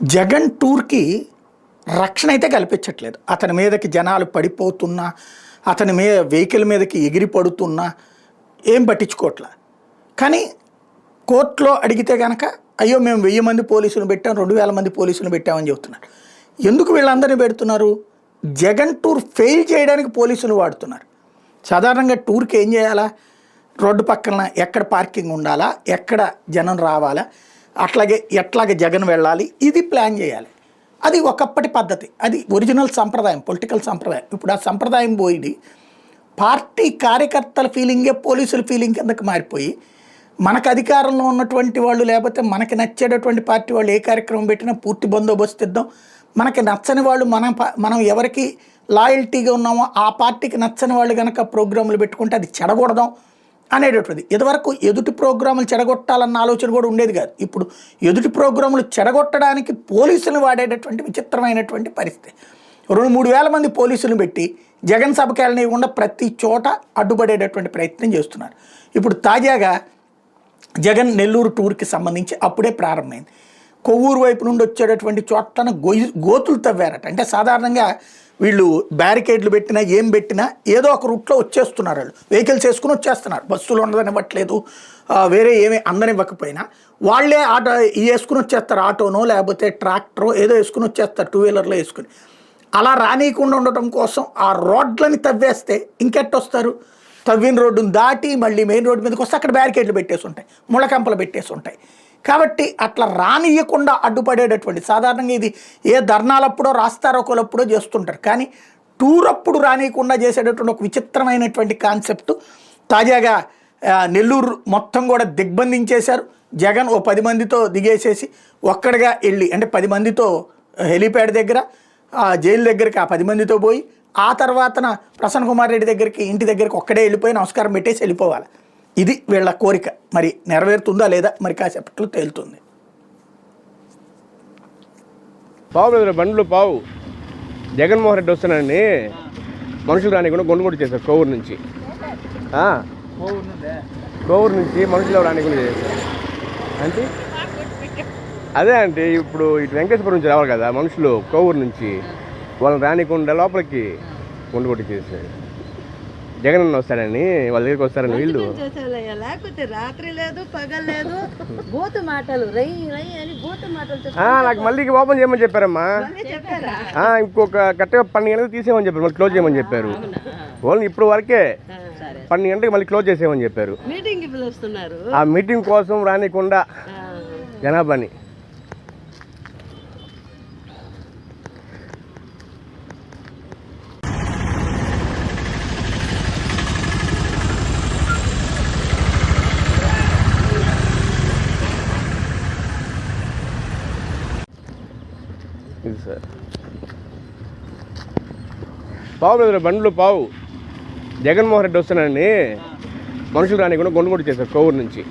జగన్ టూర్‌కి రక్షణ అయితే కల్పించట్లేదు. అతని మీదకి జనాలు పడిపోతున్నా, అతని వెహికల్ మీదకి ఎగిరి పడుతున్నా ఏం పట్టించుకోవట్ల. కానీ కోర్టులో అడిగితే గనక అయ్యో మేము 1000 మంది పోలీసులు పెట్టాం, 2000 మంది పోలీసులు పెట్టామని చెప్తున్నారు. ఎందుకు వీళ్ళందరినీ పెడుతున్నారు? జగన్ టూర్ ఫెయిల్ చేయడానికి పోలీసులు వాడుతున్నారు. సాధారణంగా టూర్‌కి ఏం చేయాలా? రోడ్డు పక్కన ఎక్కడ పార్కింగ్ ఉండాలా, ఎక్కడ జనం రావాలా, అట్లాగే ఎట్లాగే జగన్ వెళ్ళాలి, ఇది ప్లాన్ చేయాలి. అది ఒకప్పటి పద్ధతి, అది ఒరిజినల్ సంప్రదాయం, పొలిటికల్ సంప్రదాయం. ఇప్పుడు ఆ సంప్రదాయం పోయి పార్టీ కార్యకర్తల ఫీలింగే పోలీసుల ఫీలింగ్ కిందకి మారిపోయి, మనకు అధికారంలో ఉన్నటువంటి వాళ్ళు లేకపోతే మనకి నచ్చేటటువంటి పార్టీ వాళ్ళు ఏ కార్యక్రమం పెట్టినా పూర్తి బందోబస్తు ఇద్దాం, మనకి నచ్చని వాళ్ళు మనం ఎవరికి లాయల్టీగా ఉన్నామో ఆ పార్టీకి నచ్చని వాళ్ళు కనుక ప్రోగ్రాములు పెట్టుకుంటే అది చెడగొడదాం అనేటటువంటిది. ఇదివరకు ఎదుటి ప్రోగ్రాములు చెడగొట్టాలన్న ఆలోచన కూడా ఉండేది కాదు. ఇప్పుడు ఎదుటి ప్రోగ్రాములు చెడగొట్టడానికి పోలీసులు వాడేటటువంటి విచిత్రమైనటువంటి పరిస్థితి. 2-3 వేల మంది పోలీసులు పెట్టి జగన్ సభకి వెళ్ళనివ్వకుండా ప్రతి చోట అడ్డుపడేటటువంటి ప్రయత్నం చేస్తున్నారు. ఇప్పుడు తాజాగా జగన్ నెల్లూరు టూర్కి సంబంధించి అప్పుడే ప్రారంభమైంది. కొవ్వూరు వైపు నుండి వచ్చేటటువంటి చోట్ల గోతులు తవ్వారట. అంటే సాధారణంగా వీళ్ళు బ్యారికేడ్లు పెట్టినా ఏం పెట్టినా ఏదో ఒక రూట్లో వచ్చేస్తున్నారు. వాళ్ళు వెహికల్స్ వేసుకుని వచ్చేస్తున్నారు. బస్సులు ఉండదనివ్వట్లేదు, వేరే ఏమీ అందనివ్వకపోయినా వాళ్ళే ఆటో వేసుకుని వచ్చేస్తారు. ఆటోనో లేకపోతే ట్రాక్టరో ఏదో వేసుకుని వచ్చేస్తారు, 2 వీలర్లో వేసుకుని. అలా రానియకుండా ఉండటం కోసం ఆ రోడ్లని తవ్వేస్తే ఇంకెట్టొస్తారు? తవ్విన రోడ్డును దాటి మళ్ళీ మెయిన్ రోడ్డు మీదకి వస్తే అక్కడ బ్యారికేడ్లు పెట్టేసి ఉంటాయి, ముళ్ళకంపలు పెట్టేసి ఉంటాయి. కాబట్టి అట్లా రానియకుండా అడ్డుపడేటటువంటి, సాధారణంగా ఇది ఏ ధర్నాలప్పుడో రాస్తారోకోలప్పుడో చేస్తుంటారు, కానీ టూర్ అప్పుడు రానియకుండా చేసేటటువంటి ఒక విచిత్రమైనటువంటి కాన్సెప్ట్ తాజాగా నెల్లూరు మొత్తం కూడా దిగ్బంధించేశారు. జగన్ ఓ 10 మందితో దిగేసేసి ఒక్కడిగా వెళ్ళి, అంటే 10 మందితో హెలీప్యాడ్ దగ్గర జైలు దగ్గరికి ఆ 10 మందితో పోయి, ఆ తర్వాతన ప్రసన్న కుమార్ రెడ్డి దగ్గరికి ఇంటి దగ్గరికి ఒక్కడే వెళ్ళిపోయి నమస్కారం పెట్టేసి వెళ్ళిపోవాలి. ఇది వీళ్ళ కోరిక. మరి నెరవేరుతుందా లేదా మరి కాసేపట్లో తేలుతుంది. పావు బండ్లు పావు జగన్మోహన్ రెడ్డి వస్తున్నాడని మనుషులు రానికుండా గొండుగొట్టు చేశారు. కోవూరు నుంచి మనుషులు రానికుండా చేశారు. అంటే అదే అంటే ఇప్పుడు ఇటు వెంకటేశ్వరం నుంచి రావాలి కదా మనుషులు, కోవూరు నుంచి వాళ్ళని రానికుండా లోపలికి గొండుగొట్టు చేశారు. జగన్ అన్న వస్తాడని వాళ్ళ దగ్గరికి వస్తారని వీళ్ళు. లేకపోతే రాత్రి లేదు పగలు లేదు, బూతు మాటలు రై రై అని బూతు మాటలు. నాకు మళ్ళీ ఓపెన్ చేయమని చెప్పారమ్మా. ఇంకొక కరెక్ట్గా 12 గంటలకు తీసేయమని చెప్పారు, మళ్ళీ క్లోజ్ చేయమని చెప్పారు. ఓన్లీ ఇప్పుడు వరకే 12 గంటలకు మళ్ళీ క్లోజ్ చేసేయమని చెప్పారు. ఆ మీటింగ్ కోసం రానికుండా జనాభాని. ఇది సార్ పావు బండ్లు పావు జగన్మోహన్ రెడ్డి వస్తున్నాడని మనుషులు రానికుండా గొండుగొట్టు చేశారు కోవూరు నుంచి.